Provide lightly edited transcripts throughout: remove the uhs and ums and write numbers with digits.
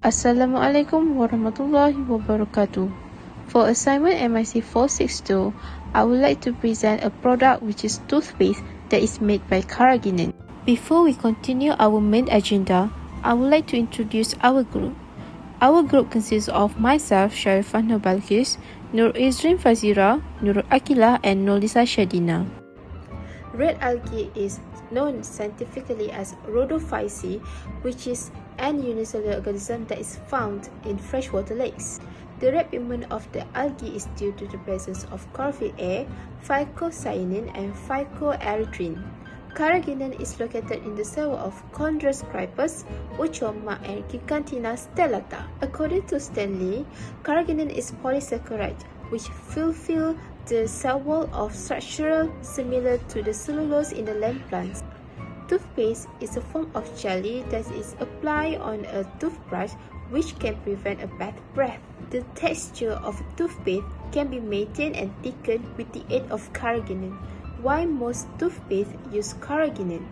Assalamualaikum warahmatullahi wabarakatuh. For assignment MIC 462, I would like to present a product which is toothpaste that is made by Carrageenan. Before we continue our main agenda, I would like to introduce our group. Our group consists of myself, Sharifah Nur Balkis, Nur Izrin Fazira, Nur Akilah, and Nolisa Shadina. Red algae is known scientifically as Rhodophyceae, which is an unicellular organism that is found in freshwater lakes. The red pigment of the algae is due to the presence of chlorophyll A, phycocyanin, and phycoerythrin. Carrageenan is located in the cell of Chondrus crypus, Ochoma, and Gigantina stellata. According to Stanley, Carrageenan is polysaccharide, which fulfill the cell wall of structure similar to the cellulose in the land plants. Toothpaste is a form of jelly that is applied on a toothbrush, which can prevent a bad breath. The texture of toothpaste can be maintained and thickened with the aid of Carrageenan. Why most toothpaste use Carrageenan?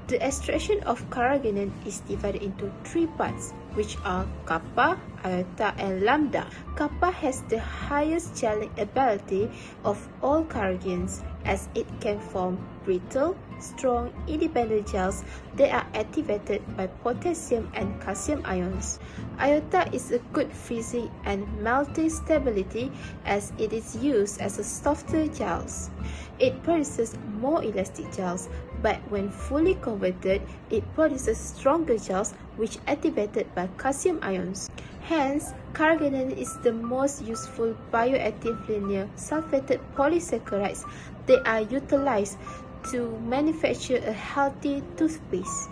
The extraction of Carrageenan is divided into three parts, which are kappa, iota, and lambda. Kappa has the highest gelling ability of all Carrageenans, as it can form brittle, strong, independent gels that are activated by potassium and calcium ions. Iota is a good freezing and melting stability, as it is used as a softer gels. It produces more elastic gels, but when fully converted, it produces stronger gels which activated by calcium ions. Hence, Carrageenan is the most useful bioactive linear sulfated polysaccharides that are utilized to manufacture a healthy toothpaste.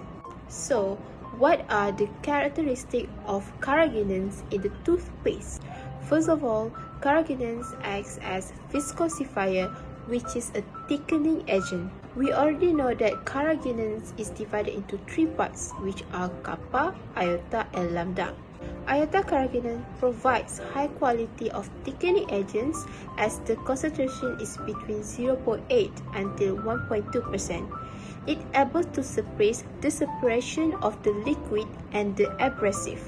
So, what are the characteristics of Carrageenan in the toothpaste? First of all, Carrageenan acts as viscosifier, which is a thickening agent. We already know that Carrageenan is divided into three parts, which are kappa, iota, and lambda. Iota Carrageenan provides high quality of thickening agents, as the concentration is between 0.8 until 1.2%. It is able to suppress the separation of the liquid and the abrasive.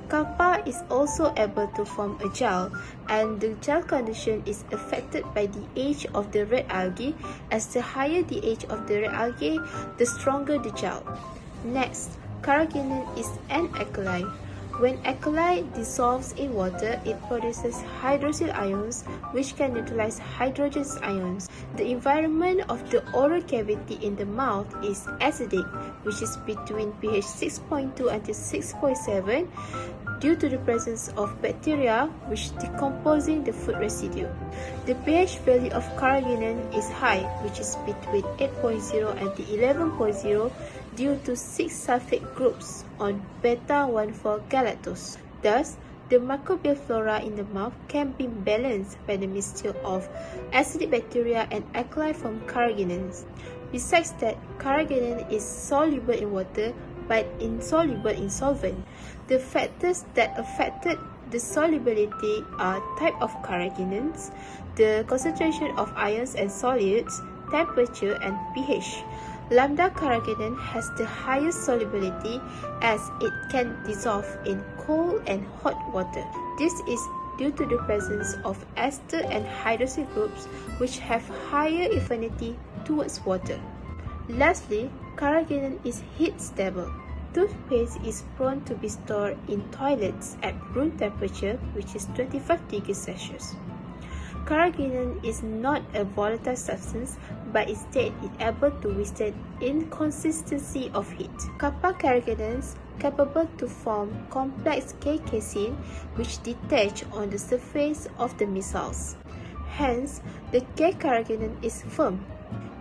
Kappa is also able to form a gel, and the gel condition is affected by the age of the red algae, as the higher the age of the red algae, the stronger the gel. Next, Carrageenan is an alkali. When alkali dissolves in water, it produces hydroxyl ions, which can neutralize hydrogen ions. The environment of the oral cavity in the mouth is acidic, which is between pH 6.2 until 6.7, due to the presence of bacteria which decomposing the food residue. The pH value of Carrageenan is high, which is between 8.0 and 11.0, due to 6 sulfate groups on beta-1,4 galactose. Thus, the microbial flora in the mouth can be balanced by the mixture of acidic bacteria and alkali from Carrageenan. Besides that, Carrageenan is soluble in water but insoluble in solvent. The factors that affected the solubility are type of Carrageenan, the concentration of ions and solids, temperature, and pH. Lambda Carrageenan has the highest solubility, as it can dissolve in cold and hot water. This is due to the presence of ester and hydroxyl groups, which have higher affinity towards water. Lastly, Carrageenan is heat stable. Toothpaste is prone to be stored in toilets at room temperature, which is 25 degrees Celsius. Carrageenan is not a volatile substance, but instead is able to withstand inconsistency of heat. Kappa Carrageenan capable to form complex K-casein, which detach on the surface of the micelles. Hence, the K-Carrageenan is firm.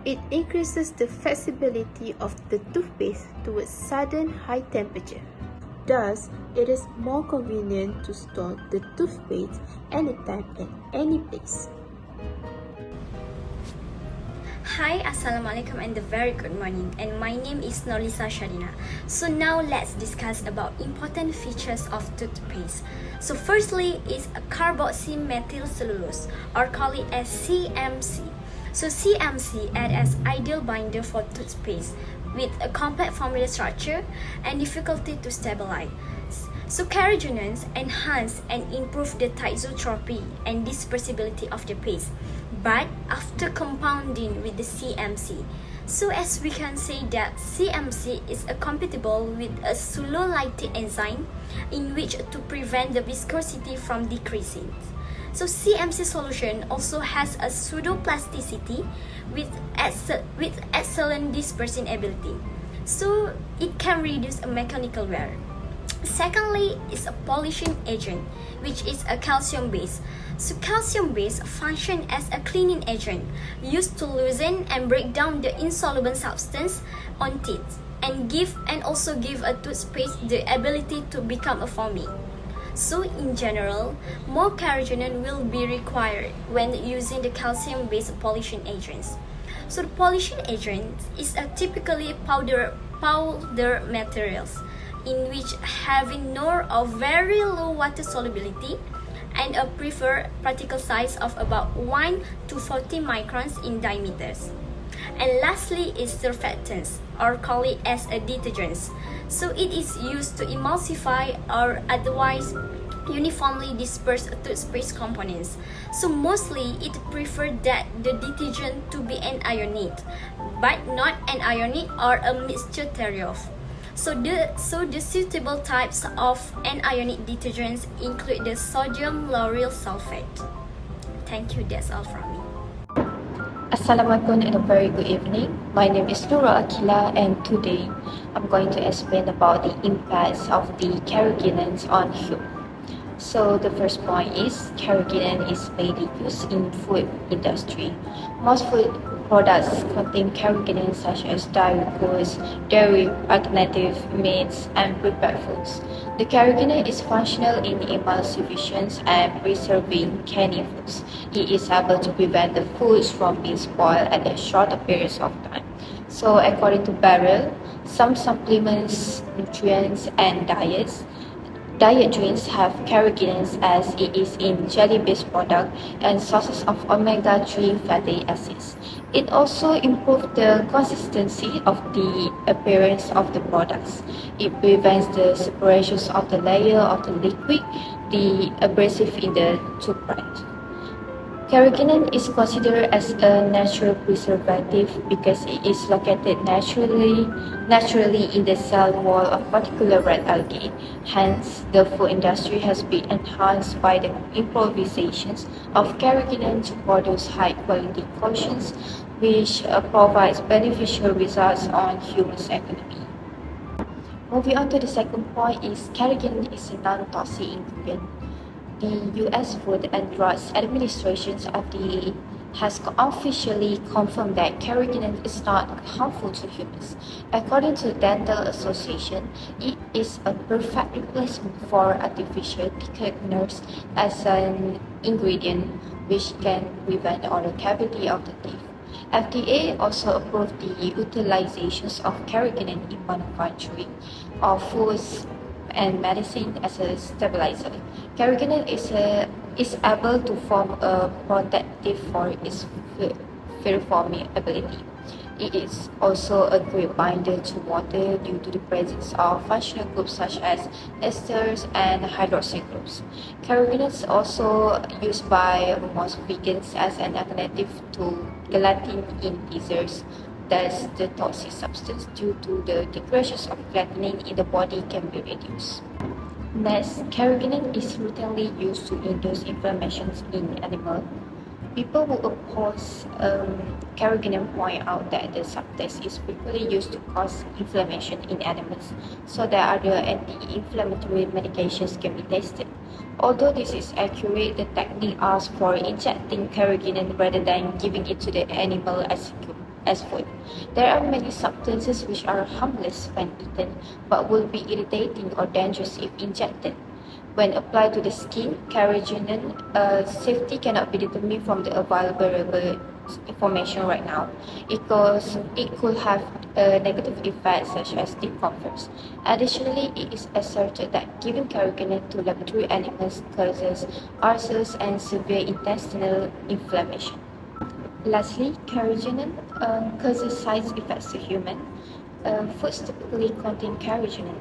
It increases the flexibility of the toothpaste towards sudden high temperature. Thus, it is more convenient to store the toothpaste anytime at any place. Hi, Assalamualaikum and a very good morning, and my name is Nolisa Shadina. So now let's discuss about important features of toothpaste. So firstly is a carboxymethylcellulose, or call it as CMC. So CMC acts as ideal binder for toothpaste with a complex formula structure and difficulty to stabilize. So Carrageenan enhance and improve the thioentropy and dispersibility of the paste, but after compounding with the CMC. So as we can say that CMC is compatible with a sulfolytic enzyme in which to prevent the viscosity from decreasing. So CMC solution also has a pseudoplasticity with excellent dispersing ability. So it can reduce a mechanical wear. Secondly is a polishing agent, which is a calcium base. So calcium base function as a cleaning agent used to loosen and break down the insoluble substance on teeth and also give a toothpaste the ability to become a foamy. So in general, more Carrageenan will be required when using the calcium-based polishing agents. So the polishing agent is a typically powder materials in which having no or very low water solubility and a preferred particle size of about 1 to 40 microns in diameters. And lastly is surfactants, or call it as a detergents. So it is used to emulsify or otherwise uniformly disperse toothpaste components. So mostly it preferred that the detergent to be anionic, but not anionic or a mixture thereof. So the suitable types of anionic detergents include the sodium lauryl sulfate. Thank you, that's all from me. Assalamualaikum and a very good evening. My name is Nura Akila and today I'm going to explain about the impacts of the Carrageenans on human. So the first point is Carrageenan is mainly used in food industry. Most food products contain Carrageenan such as dairy foods, dairy alternative meats, and prepared foods. The Carrageenan is functional in emulsifications and preserving canning foods. It is able to prevent the foods from being spoiled at a shorter periods of time. So according to Barrel, some supplements, nutrients, and diet drinks have Carrageenans as it is in jelly-based product and sources of omega-3 fatty acids. It also improves the consistency of the appearance of the products. It prevents the separations of the layer of the liquid, the abrasive in the toothbrush. Carrageenan is considered as a natural preservative because it is located naturally in the cell wall of particular red algae. Hence, the food industry has been enhanced by the improvisations of Carrageenan to produce high-quality cushions, which provides beneficial results on humans' economy. Moving on to the second point is Carrageenan is a non-toxic ingredient. The U.S. Food and Drugs Administration (FDA) has officially confirmed that Carrageenan is not harmful to humans. According to the Dental Association, it is a perfect replacement for artificial thickeners as an ingredient which can prevent oral cavity of the teeth. FDA also approved the utilizations of Carrageenan in manufacturing of foods and medicine as a stabilizer. Carrageenan is able to form a protective for its piriform ability. It is also a great binder to water due to the presence of functional groups such as esters and hydroxyl groups. Carrageenan is also used by most vegans as an alternative to gelatin in desserts. Thus, the toxic substance due to the degradation of gelatin in the body can be reduced. Next, Carrageenan is routinely used to induce inflammations in animals. People who oppose Carrageenan point out that the substance is frequently used to cause inflammation in animals, so that other anti-inflammatory medications can be tested. Although this is accurate, the technique asks for injecting Carrageenan rather than giving it to the animal as food. There are many substances which are harmless when eaten, but will be irritating or dangerous if injected. When applied to the skin, Carrageenan safety cannot be determined from the available information right now, because it could have negative effects such as discomfort. Additionally, it is asserted that giving Carrageenan to laboratory animals causes ulcers and severe intestinal inflammation. Lastly, carrageenan causes side effects to humans. Foods typically contain carrageenan.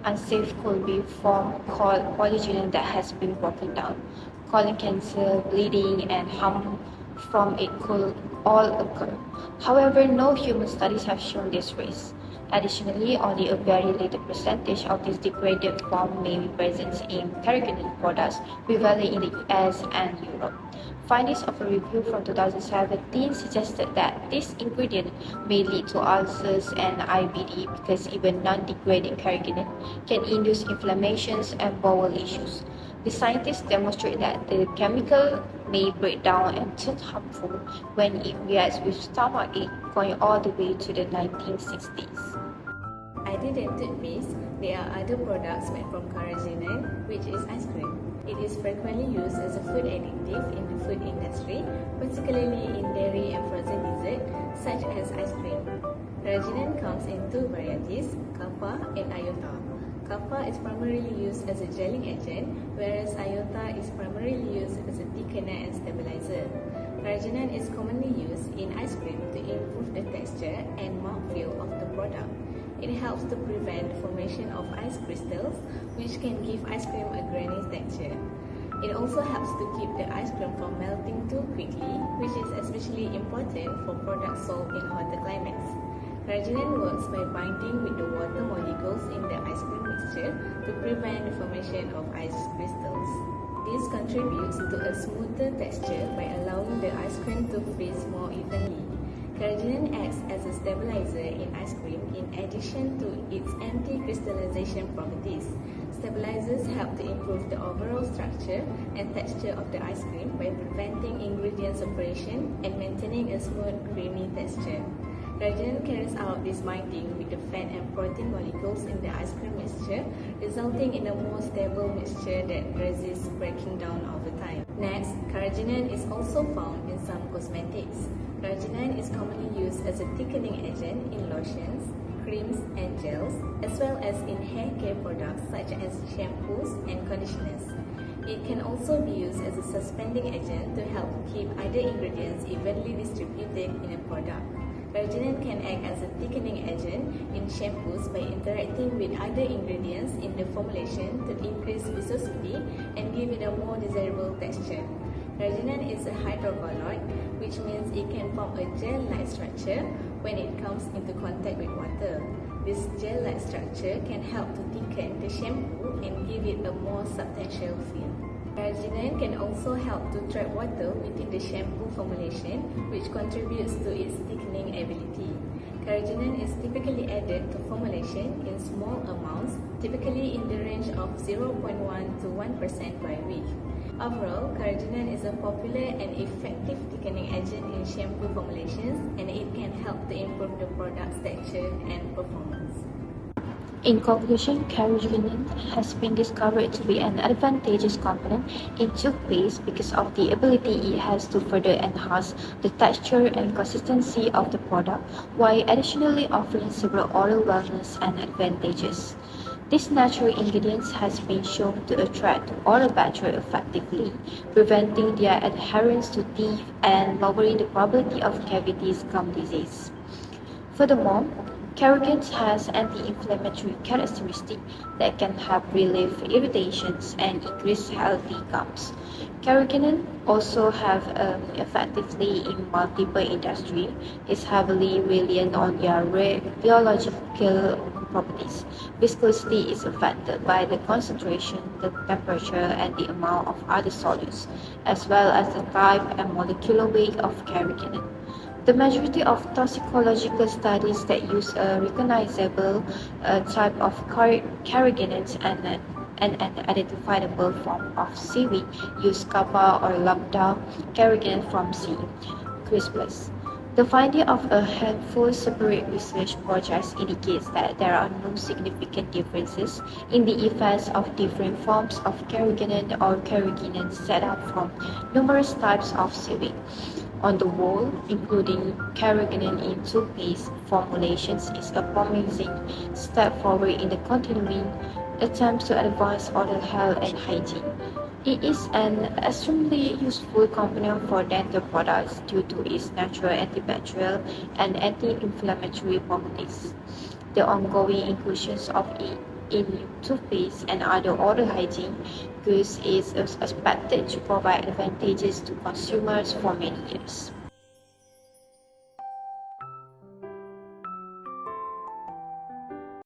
Unsafe could be form called polygenic that has been broken down. Colon cancer, bleeding, and harm from it could all occur. However, no human studies have shown this risk. Additionally, only a very little percentage of this degraded form may be present in Carrageenan products, primarily in the US and Europe. Findings of a review from 2017 suggested that this ingredient may lead to ulcers and IBD because even non-degrading carrageenan can induce inflammations and bowel issues. The scientists demonstrate that the chemical may break down and turn harmful when it reacts with stomachache, going all the way to the 1960s. Other than toothpaste, there are other products made from Carrageenan, which is ice cream. It is frequently used as a food additive in the food industry, particularly in dairy and frozen dessert, such as ice cream. Carrageenan comes in two varieties, kappa and iota. Kappa is primarily used as a gelling agent, whereas iota is primarily used as a thickener and stabilizer. Carrageenan is commonly used in ice cream to improve the texture and mouthfeel of the product. It helps to prevent the formation of ice crystals, which can give ice cream a grainy texture. It also helps to keep the ice cream from melting too quickly, which is especially important for products sold in hotter climates. Carrageenan works by binding with the water molecules in the ice cream mixture to prevent the formation of ice crystals. This contributes to a smoother texture by allowing the ice cream to freeze more evenly. Carrageenan acts as a stabilizer in ice cream in addition to its anti-crystallization properties. Stabilizers help to improve the overall structure and texture of the ice cream by preventing ingredient separation and maintaining a smooth, creamy texture. Carrageenan carries out this binding with the fat and protein molecules in the ice cream mixture, resulting in a more stable mixture that resists breaking down over time. Next, Carrageenan is also found in some cosmetics. Carrageenan is commonly used as a thickening agent in lotions, creams, and gels, as well as in hair care products such as shampoos and conditioners. It can also be used as a suspending agent to help keep other ingredients evenly distributed in a product. Carrageenan can act as a thickening agent in shampoos by interacting with other ingredients in the formulation to increase viscosity and give it a more desirable texture. Carrageenan is a hydrocolloid, which means it can form a gel-like structure when it comes into contact with water. This gel-like structure can help to thicken the shampoo and give it a more substantial feel. Carrageenan can also help to trap water within the shampoo formulation, which contributes to its thickening ability. Carrageenan is typically added to formulation in small amounts, typically in the range of 0.1 to 1% by week. Overall, Carrageenan is a popular and effective thickening agent in shampoo formulations, and it can help to improve the product's texture and performance. In conclusion, carrageenan has been discovered to be an advantageous component in toothpaste because of the ability it has to further enhance the texture and consistency of the product, while additionally offering several oral wellness and advantages. This natural ingredient has been shown to attract oral bacteria effectively, preventing their adherence to teeth and lowering the probability of cavities gum disease. Furthermore, Carrageenan has anti-inflammatory characteristics that can help relieve irritations and increase healthy gums. Carrageenan also have effectively in multiple industries, is heavily reliant on their rare biological properties. Viscosity is affected by the concentration, the temperature, and the amount of other solutes, as well as the type and molecular weight of carrageenan. The majority of toxicological studies that use a recognizable type of carrageenan and an identifiable form of seaweed use kappa or lambda carrageenan from C. crispus. The finding of a handful separate research projects indicates that there are no significant differences in the effects of different forms of carrageenan or carrageenan set up from numerous types of seaweed. On the whole, including carrageenan in toothpaste formulations is a promising step forward in the continuing attempts to advance oral health and hygiene. It is an extremely useful component for dental products due to its natural antibacterial and anti-inflammatory properties. The ongoing inclusion of it in toothpaste and other oral hygiene goods is expected to provide advantages to consumers for many years.